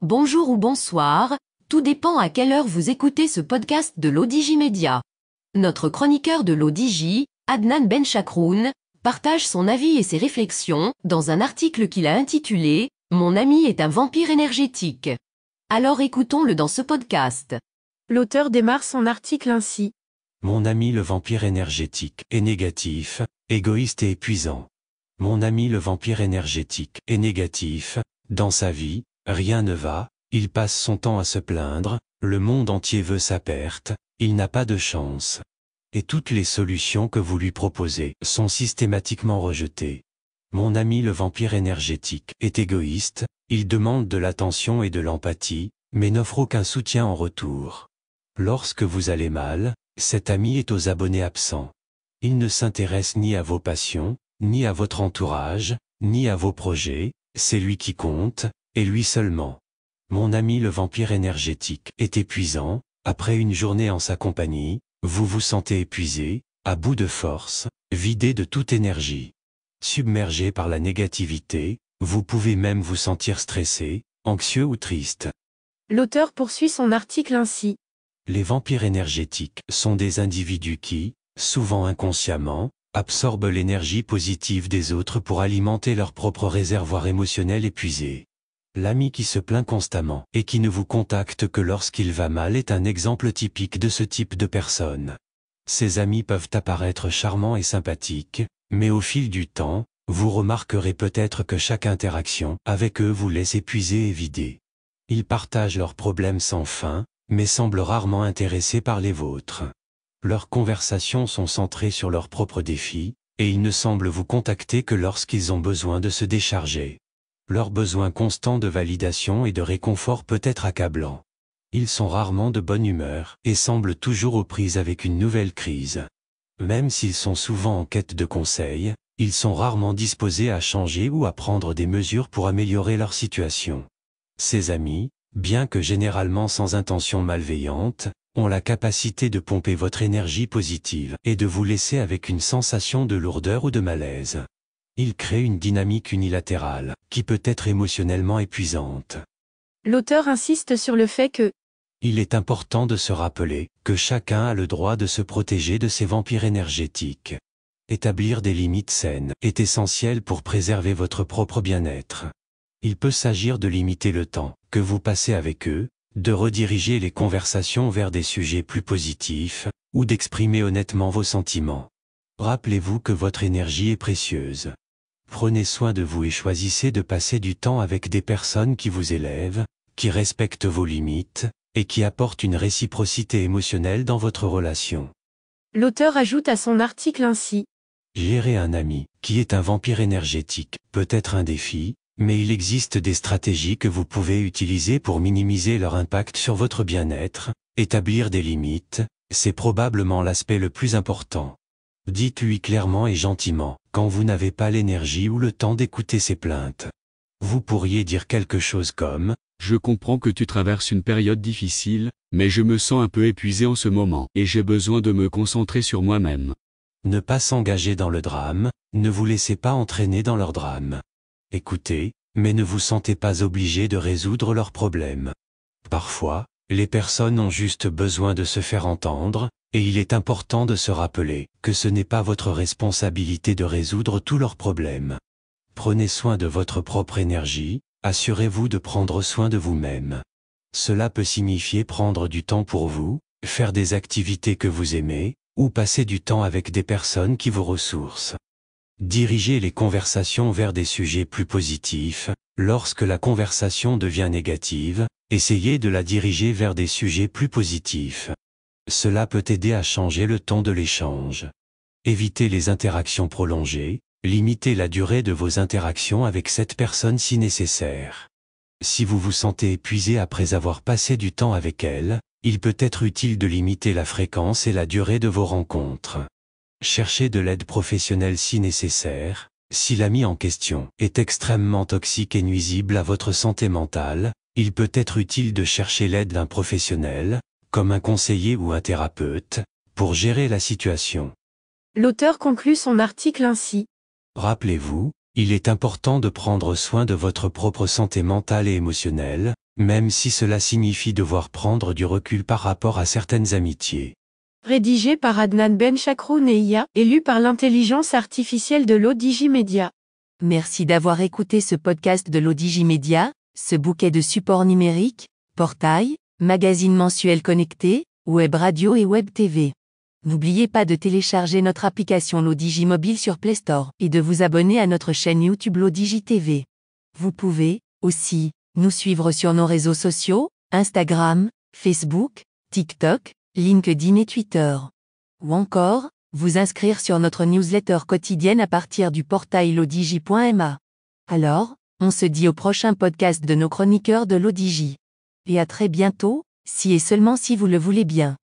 Bonjour ou bonsoir, tout dépend à quelle heure vous écoutez ce podcast de l'ODJ Média. Notre chroniqueur de l'ODJ, Adnan Benchakroun, partage son avis et ses réflexions dans un article qu'il a intitulé « Mon ami est un vampire énergétique ». Alors écoutons-le dans ce podcast. L'auteur démarre son article ainsi. Mon ami le vampire énergétique est négatif, égoïste et épuisant. Mon ami le vampire énergétique est négatif, dans sa vie, rien ne va, il passe son temps à se plaindre, le monde entier veut sa perte, il n'a pas de chance. Et toutes les solutions que vous lui proposez sont systématiquement rejetées. Mon ami le vampire énergétique est égoïste, il demande de l'attention et de l'empathie, mais n'offre aucun soutien en retour. Lorsque vous allez mal, cet ami est aux abonnés absents. Il ne s'intéresse ni à vos passions, ni à votre entourage, ni à vos projets, c'est lui qui compte, et lui seulement. Mon ami le vampire énergétique est épuisant, après une journée en sa compagnie, vous vous sentez épuisé, à bout de force, vidé de toute énergie. Submergé par la négativité, vous pouvez même vous sentir stressé, anxieux ou triste. L'auteur poursuit son article ainsi. Les vampires énergétiques sont des individus qui, souvent inconsciemment, absorbent l'énergie positive des autres pour alimenter leur propre réservoir émotionnel épuisé. L'ami qui se plaint constamment et qui ne vous contacte que lorsqu'il va mal est un exemple typique de ce type de personne. Ces amis peuvent apparaître charmants et sympathiques, mais au fil du temps, vous remarquerez peut-être que chaque interaction avec eux vous laisse épuisé et vidé. Ils partagent leurs problèmes sans fin, mais semblent rarement intéressés par les vôtres. Leurs conversations sont centrées sur leurs propres défis, et ils ne semblent vous contacter que lorsqu'ils ont besoin de se décharger. Leur besoin constant de validation et de réconfort peut être accablant. Ils sont rarement de bonne humeur et semblent toujours aux prises avec une nouvelle crise. Même s'ils sont souvent en quête de conseils, ils sont rarement disposés à changer ou à prendre des mesures pour améliorer leur situation. Ces amis, bien que généralement sans intention malveillante, ont la capacité de pomper votre énergie positive et de vous laisser avec une sensation de lourdeur ou de malaise. Ils créent une dynamique unilatérale, qui peut être émotionnellement épuisante. L'auteur insiste sur le fait que Il est important de se rappeler que chacun a le droit de se protéger de ces vampires énergétiques. Établir des limites saines est essentiel pour préserver votre propre bien-être. Il peut s'agir de limiter le temps que vous passez avec eux, de rediriger les conversations vers des sujets plus positifs, ou d'exprimer honnêtement vos sentiments. Rappelez-vous que votre énergie est précieuse. Prenez soin de vous et choisissez de passer du temps avec des personnes qui vous élèvent, qui respectent vos limites, et qui apportent une réciprocité émotionnelle dans votre relation. l'auteur ajoute à son article ainsi. Gérer un ami, qui est un vampire énergétique, peut être un défi, mais il existe des stratégies que vous pouvez utiliser pour minimiser leur impact sur votre bien-être. Établir des limites, c'est probablement l'aspect le plus important. Dites-lui clairement et gentiment, quand vous n'avez pas l'énergie ou le temps d'écouter ses plaintes. Vous pourriez dire quelque chose comme « Je comprends que tu traverses une période difficile, mais je me sens un peu épuisé en ce moment et j'ai besoin de me concentrer sur moi-même. » Ne pas s'engager dans le drame, ne vous laissez pas entraîner dans leur drame. Écoutez, mais ne vous sentez pas obligé de résoudre leurs problèmes. Parfois, les personnes ont juste besoin de se faire entendre, et il est important de se rappeler que ce n'est pas votre responsabilité de résoudre tous leurs problèmes. Prenez soin de votre propre énergie, assurez-vous de prendre soin de vous-même. Cela peut signifier prendre du temps pour vous, faire des activités que vous aimez, ou passer du temps avec des personnes qui vous ressourcent. Dirigez les conversations vers des sujets plus positifs. Lorsque la conversation devient négative, essayez de la diriger vers des sujets plus positifs. Cela peut aider à changer le ton de l'échange. Évitez les interactions prolongées, limitez la durée de vos interactions avec cette personne si nécessaire. Si vous vous sentez épuisé après avoir passé du temps avec elle, il peut être utile de limiter la fréquence et la durée de vos rencontres. Cherchez de l'aide professionnelle si nécessaire. Si l'ami en question est extrêmement toxique et nuisible à votre santé mentale, il peut être utile de chercher l'aide d'un professionnel, comme un conseiller ou un thérapeute, pour gérer la situation. L'auteur conclut son article ainsi. Rappelez-vous, il est important de prendre soin de votre propre santé mentale et émotionnelle, même si cela signifie devoir prendre du recul par rapport à certaines amitiés. Rédigé par Adnan Benchakroun et IA, élu par l'intelligence artificielle de l'Odigimédia. Merci d'avoir écouté ce podcast de l'Odigimédia, ce bouquet de supports numériques, portail, magazine mensuel connecté, web radio et web TV. N'oubliez pas de télécharger notre application l'Odigi Mobile sur Play Store et de vous abonner à notre chaîne YouTube l'Odigi TV. Vous pouvez, aussi, nous suivre sur nos réseaux sociaux, Instagram, Facebook, TikTok, LinkedIn et Twitter. Ou encore, vous inscrire sur notre newsletter quotidienne à partir du portail lodigi.ma. Alors, on se dit au prochain podcast de nos chroniqueurs de l'Odigi. Et à très bientôt, si et seulement si vous le voulez bien.